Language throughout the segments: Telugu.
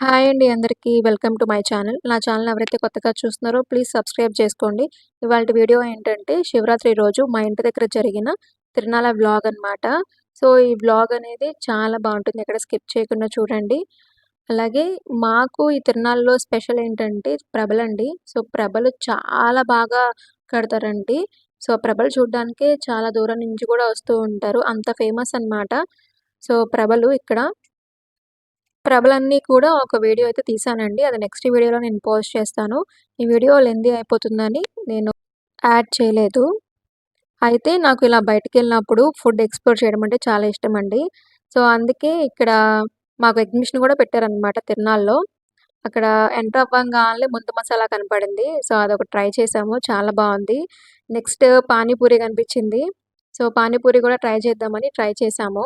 హాయ్ అండి అందరికీ. Welcome to my channel. నా ఛానల్ ఎవరైతే కొత్తగా చూస్తున్నారో ప్లీజ్ సబ్స్క్రైబ్ చేసుకోండి. ఇవాల్టి వీడియో ఏంటంటే శివరాత్రి రోజు మా ఇంటి దగ్గర జరిగిన తిరునాళ్ళ వ్లాగ్ అనమాట. సో, ఈ వ్లాగ్ అనేది చాలా బావుంటుంది. ఎక్కడ స్కిప్ చేయకుండా చూడండి. అలాగే మాకు ఈ తిరునాళ్ళలో స్పెషల్ ఏంటంటే ప్రభలండి. సో, ప్రభలు చాలా బాగా కడతారండి. సో, ప్రభలు చూడ్డానికే చాలా దూరం నుంచి కూడా వస్తూ ఉంటారు. అంత ఫేమస్ అనమాట. సో, ప్రభలు ఇక్కడ. ప్రభలన్నీ కూడా ఒక వీడియో అయితే తీశానండి. అది నెక్స్ట్ వీడియోలో నేను పోస్ట్ చేస్తాను. ఈ వీడియో లెంథీ అయిపోతుందని నేను యాడ్ చేయలేదు. అయితే నాకు ఇలా బయటికెళ్ళినప్పుడు ఫుడ్ ఎక్స్‌ప్లోర్ చేయడం అంటే చాలా ఇష్టమండి. సో, అందుకే ఇక్కడ మాకు ఎగ్జిబిషన్ కూడా పెట్టారనమాట తిరునాళ్ళలో. అక్కడ ఎంటర్ అవ్వంగానే ముంత మసాలా కనపడింది. సో, అదొకటి ట్రై చేసాము. చాలా బావుంది. నెక్స్ట్ పానీపూరి కనిపించింది. సో, పానీపూరి కూడా ట్రై చేద్దామని ట్రై చేసాము.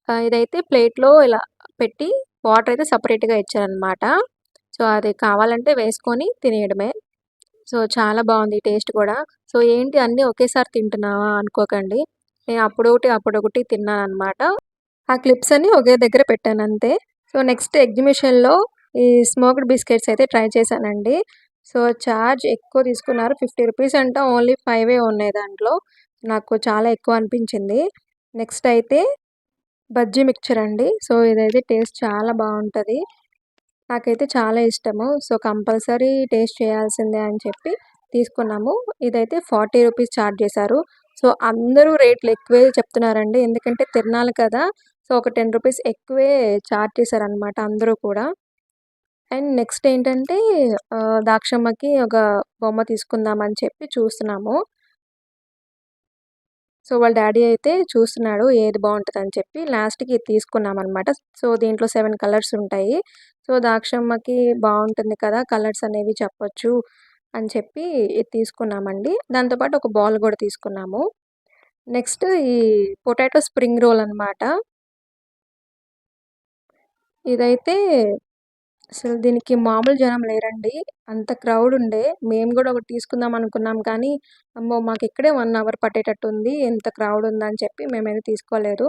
ఇదైతే ప్లేట్‌లో ఇలా పెట్టి వాటర్ అయితే సెపరేట్‌గా ఇచ్చారనమాట. సో, అది కావాలంటే వేసుకొని తినేయడమే. సో, చాలా బావుంది టేస్ట్ కూడా. సో, ఏంటి అన్నీ ఒకేసారి తింటున్నావా అనుకోకండి. నేను అప్పుడొకటి తిన్నాననమాట. ఆ క్లిప్స్ అన్నీ ఒకే దగ్గర పెట్టానంతే. సో, నెక్స్ట్ ఎగ్జిబిషన్‌లో ఈ స్మోక్డ్ బిస్కెట్స్ అయితే ట్రై చేశానండి. సో, చార్జ్ ఎక్కువ తీసుకున్నారు. 50 రూపీస్ అంట. ఓన్లీ 5 ఉన్నాయి దాంట్లో. నాకు చాలా ఎక్కువ అనిపించింది. నెక్స్ట్ అయితే బజ్జీ మిక్చర్ అండి. సో, ఇదైతే టేస్ట్ చాలా బావుంటది. నాకైతే చాలా ఇష్టము. సో, కంపల్సరీ టేస్ట్ చేయాల్సిందే అని చెప్పి తీసుకున్నాము. ఇదైతే 40 రూపీస్ చార్జ్ చేశారు. సో, అందరూ రేట్లు ఎక్కువే చెప్తున్నారండి. ఎందుకంటే తిరునాళ్ళు కదా! సో, ఒక 10 రూపీస్ ఎక్కువే చార్జ్ చేశారనమాట అందరూ కూడా. అండ్ నెక్స్ట్ ఏంటంటే దాక్షమ్మకి ఒక బొమ్మ తీసుకుందాం అని చెప్పి చూస్తున్నాము. సో, వాళ్ళ డ్యాడీ అయితే చూస్తున్నాడు ఏది బావుంటదని చెప్పి. లాస్ట్‌కి ఇది తీసుకున్నామనమాట. సో, దీంట్లో 7 కలర్స్ ఉంటాయి. సో, దాక్షమ్మకి బావుంటుంది కదా! కలర్స్ అనేవి చెప్పొచ్చు అని చెప్పి ఇది తీసుకున్నామండి. దాంతో పాటు ఒక బాల్ గూడా తీసుకున్నాము. నెక్స్ట్ ఈ పొటాటో స్ప్రింగ్ రోల్ అనమాట. ఇదైతే అసలు దీనికి మామూలు జనం లేరండి. అంత క్రౌడ్ ఉండే. మేము గూడా ఒకటి తీసుకుందాం అనుకున్నాం కానీ, అమ్మో! మాకిక్కడే 1 అవర్ పట్టేటట్టుంది. ఎంత క్రౌడ్ ఉందని చెప్పి మేమైతే తీసుకోలేదు.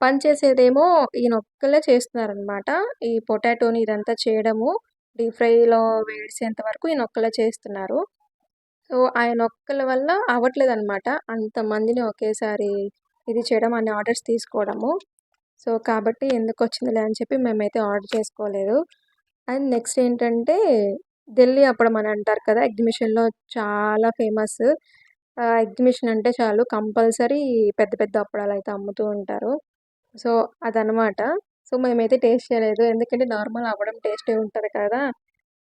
పని చేసేదేమో ఈయనొక్కళ్ళే చేస్తున్నారనమాట. ఈ పొటాటోని ఇదంతా చేయడము, డీప్ ఫ్రైలో వేసేంత వరకు ఈయనొక్కళ్ళే చేస్తున్నారు. సో, ఆయనొక్కళ్ళ వల్ల అవ్వట్లేదనమాట. అంతమందిని ఒకేసారి ఇది చేయడం, అన్ని ఆర్డర్స్ తీసుకోవడము. సో, కాబట్టి ఎందుకొచ్చిందిలే అని చెప్పి మేమైతే ఆర్డర్ చేసుకోలేదు. అండ్ నెక్స్ట్ ఏంటంటే, ఢిల్లీ అప్పడం అని అంటారు కదా! ఎగ్జిబిషన్‌లో చాలా ఫేమస్. ఎగ్జిబిషన్ అంటే చాలు కంపల్సరీ పెద్ద పెద్ద అప్పడాలైతే అమ్ముతూ ఉంటారు. సో, అదనమాట. సో, మేమైతే టేస్ట్ చేయలేదు. ఎందుకంటే నార్మల్ అవ్వడం టేస్టే ఉంటది కదా!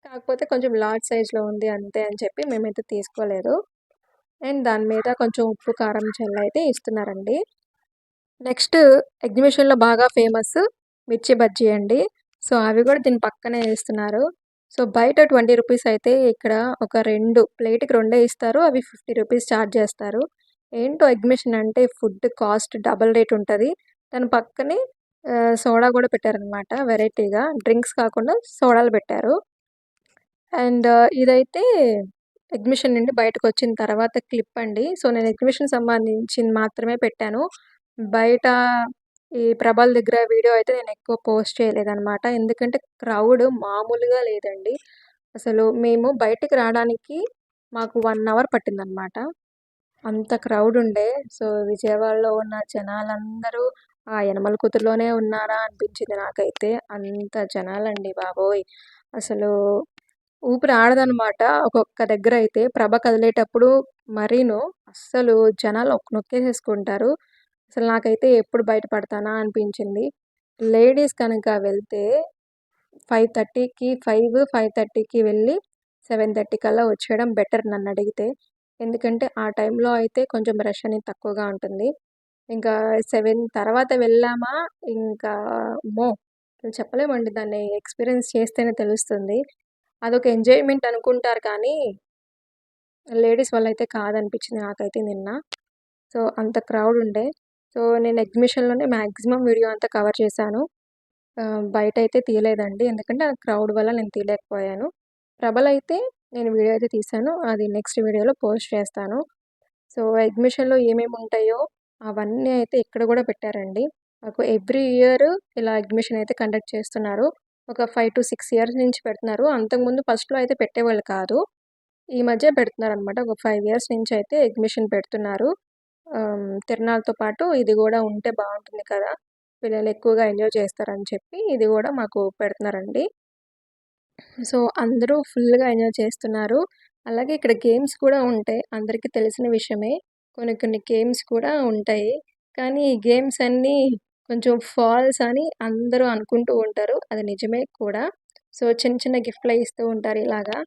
కాకపోతే కొంచెం లార్జ్ సైజ్‌లో ఉంది అంతే అని చెప్పి మేమైతే తీసుకోలేదు. అండ్ దాని మీద కొంచెం ఉప్పు, కారం చల్లయితే ఇస్తున్నారండి. నెక్స్ట్ ఎగ్జిబిషన్‌లో బాగా ఫేమస్ మిర్చి బజ్జీ అండి. సో, అవి గూడా దీని పక్కనే ఏస్తున్నారు. సో, బయట 20 రూపీస్ అయితే ఇక్కడ ఒక 2 ప్లేట్‌కి రెండే ఇస్తారు. అవి 50 రూపీస్ చార్జ్ చేస్తారు. ఏంటో ఎగ్జిబిషన్ అంటే ఫుడ్ కాస్ట్ డబుల్ రేట్ ఉంటది. దాని పక్కనే సోడా గూడా పెట్టారనమాట వెరైటీగా. డ్రింక్స్ కాకుండా సోడాలు పెట్టారు. అండ్ ఇదైతే ఎగ్జిబిషన్ నుండి బయటకొచ్చిన తర్వాత క్లిప్ అండి. సో, నేను ఎగ్జిబిషన్‌కి సంబంధించింది మాత్రమే పెట్టాను. బయట ఈ ప్రభల దగ్గర వీడియో అయితే నేనెక్కువ పోస్ట్ చేయలేదనమాట. ఎందుకంటే క్రౌడ్ మామూలుగా లేదండి. అసలు మేము బయటికి రాడానికి మాకు 1 అవర్ పట్టిందనమాట. అంత క్రౌడ్ ఉండే. సో, విజయవాడలో ఉన్న జనాలందరూ ఆ యనమల కుదురులోనే ఉన్నారా అనిపించింది నాకైతే. అంత జనాలండి బాబోయ్! అసలు ఊపిరి ఆడదనమాట. ఒక్కొక్క దగ్గరైతే ప్రభ కదిలేటప్పుడు మరీను అస్సలు జనాలు నొక్కేసేసుకుంటారు. అసలు నాకైతే ఎప్పుడు బయట పడతానా అనిపించింది. లేడీస్ కనుక వెళ్తే 5:30కి వెళ్ళి 7:30 కల్లా వచ్చేయడం బెటర్ నన్నడిగితే. ఎందుకంటే ఆ టైంలో అయితే కొంచెం రష్ అనేది తక్కువగా ఉంటుంది. ఇంకా 7 తర్వాత వెళ్ళామా ఇంకా అమ్మో! అసలు చెప్పలేమండి. దాన్ని ఎక్స్‌పీరియన్స్ చేస్తేనే తెలుస్తుంది. అదొక ఎంజాయ్‌మెంట్ అనుకుంటారు కానీ, లేడీస్ వల్ల అయితే కాదనిపించింది నాకైతే నిన్న. సో, అంత క్రౌడ్ ఉండే. సో, నేను ఎగ్జిబిషన్‌లోనే మాక్సిమం వీడియో అంతా కవర్ చేశాను. బయటైతే తీయలేదండి. ఎందుకంటే ఆ క్రౌడ్ వల్ల నేను తీయలేకపోయాను. ప్రభలైతే నేను వీడియో అయితే తీశాను. అది నెక్స్ట్ వీడియోలో పోస్ట్ చేస్తాను. సో, ఎగ్జిబిషన్‌లో ఏమేమి ఉంటాయో అవన్నీ అయితే ఇక్కడ గూడా పెట్టారండి. మాకు ఎవ్రీ ఇయర్ ఇలా ఎగ్జిబిషన్ అయితే కండక్ట్ చేస్తున్నారు. ఒక 5-6 ఇయర్స్ నుంచి పెడుతున్నారు. అంతకుముందు ఫస్ట్‌లో అయితే పెట్టేవాళ్ళు కాదు. ఈ మధ్య పెడుతున్నారనమాట. ఒక 5 ఇయర్స్ నుంచి అయితే ఎగ్జిబిషన్ పెడుతున్నారు. తిరణాలతో పాటు ఇది గూడా ఉంటే బావుంటుంది కదా! పిల్లలు ఎక్కువగా ఎంజాయ్ చేస్తారని చెప్పి ఇది గూడా మాకు పెడుతున్నారండి. సో, అందరూ ఫుల్‌గా ఎంజాయ్ చేస్తున్నారు. అలాగే ఇక్కడ గేమ్స్ కూడా ఉంటాయి. అందరికీ తెలిసిన విషయమే. కొన్ని కొన్ని గేమ్స్ కూడా ఉంటాయి. కానీ ఈ గేమ్స్ అన్నీ కొంచెం ఫాల్స్ అని అందరూ అనుకుంటూ ఉంటారు. అది నిజమే కూడా. సో, చిన్న చిన్న గిఫ్ట్‌లే ఇస్తూ ఉంటారు ఇలాగా.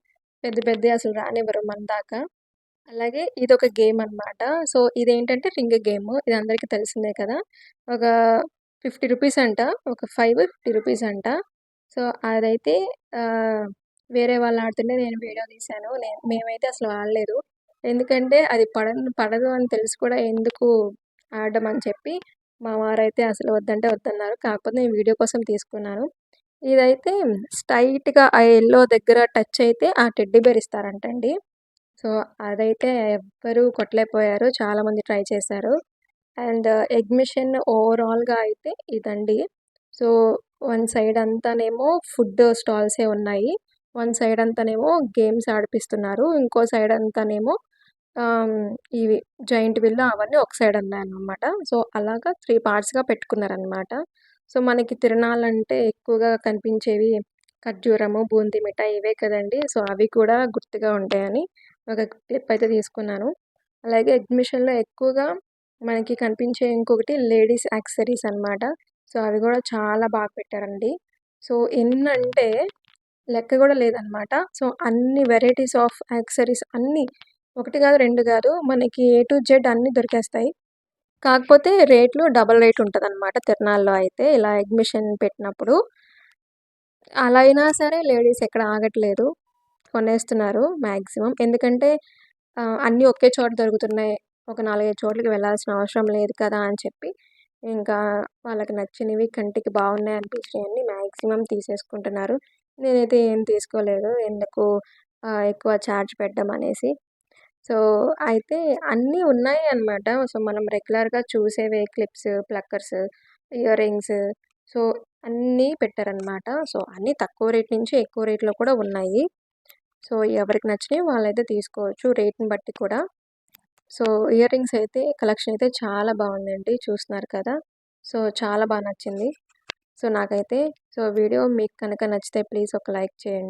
పెద్ద పెద్దయి అసలు రానివ్వరు మన దాకా. అలాగే ఇదొక గేమ్ అనమాట. సో, ఇదేంటంటే రింగ్ గేము. ఇది అందరికీ తెలిసిందే కదా! ఒక రూ. 50 అంట. ఒక 5, రూ. 50 అంట. సో, అదైతే ఆహ్, వేరే వాళ్ళు ఆడుతుంటే నేను వీడియో తీశాను. మేమైతే అసలు ఆడలేదు. ఎందుకంటే అది పడదు అని తెలిసి కూడా ఎందుకు ఆడడం అని చెప్పి మా వారైతే అసలు వద్దంటే వద్దన్నారు. కాకపోతే నేను వీడియో కోసం తీసుకున్నాను. ఇదైతే స్ట్రెయిట్‌గా ఆ యెల్లో దగ్గర టచ్ అయితే ఆ టెడ్డీ బేర్ ఇస్తారంటండి. సో, అదైతే ఎవ్వరూ కొట్టలేకపోయారు. చాలామంది ట్రై చేశారు. అండ్ ఎగ్జిబిషన్ ఓవరాల్‌గా అయితే ఇదండి. సో, వన్ సైడ్ అంతానేమో ఫుడ్ స్టాల్సే ఉన్నాయి. వన్ సైడ్ అంతానేమో గేమ్స్ ఆడిపిస్తున్నారు. ఇంకో సైడ్ అంతానేమో ఆహ్, ఇవి జైంట్ వీల్ అవన్నీ ఒక సైడ్ ఉన్నాయన్నమాట. సో, అలాగా 3 పార్ట్స్‌గా పెట్టుకున్నారనమాట. సో, మనకి తిరణాలంటే ఎక్కువగా కనిపించేవి ఖర్జూరము, బూందీ మిఠాయి ఇవే కదండీ! సో, అవి కూడా గుర్తుగా ఉంటాయని ఒక క్లిప్ అయితే తీసుకున్నాను. అలాగే ఎగ్జిబిషన్‌లో ఎక్కువగా మనకి కనిపించే ఇంకొకటి లేడీస్ యాక్సెసరీస్ అనమాట. సో, అవి గూడా చాలా బాగా పెట్టారండి. సో, ఎన్నంటే లెక్క గూడా లేదనమాట. సో, అన్ని వెరైటీస్ ఆఫ్ యాక్సెసరీస్ అన్నీ ఒకటి గాదు, 2 గాదు మనకి ఏ టు జెడ్ అన్నీ దొరికేస్తాయి. కాకపోతే రేట్లు డబుల్ రేట్ ఉంటదనమాట తిరునాళ్ళలో అయితే ఇలా ఎగ్జిబిషన్ పెట్టినప్పుడు. అలా అయినా సరే లేడీస్ ఎక్కడ ఆగట్లేదు. కొనేస్తున్నారు మాక్సిమం. ఎందుకంటే అన్నీ ఒకే చోట దొరుకుతున్నాయి. ఒక 4, 5 చోట్లకి వెళ్ళాల్సిన అవసరం లేదు కదా! అని చెప్పి ఇంకా వాళ్ళకి నచ్చినవి కంటికి బాగున్నాయి అనిపించినయన్నీ మాక్సిమం తీసేసుకుంటున్నారు. నేనైతే ఏం తీసుకోలేదు. ఎందుకు ఎక్కువ చార్జ్ పెట్టడం అనేసి. సో, అయితే అన్నీ ఉన్నాయి అన్నమాట. సో, మనం రెగ్యులర్‌గా చూసేవే clips, pluckers, earrings so, అన్నీ పెట్టారనమాట. సో, అన్నీ తక్కువ రేట్ నుంచి ఎక్కువ రేట్‌లో కూడా ఉన్నాయి. సో, ఎవరికి నచ్చినయి వాళ్ళైతే తీసుకోవచ్చు రేట్‌ని బట్టి కూడా. సో, ఇయర్ రింగ్స్ అయితే కలెక్షన్ అయితే చాలా బావుందండి. చూస్తున్నారు కదా! సో, చాలా నచ్చింది. సో, నాకైతే వీడియో మీకు కనుక నచ్చితే ప్లీజ్ ఒక లైక్ చేయండి.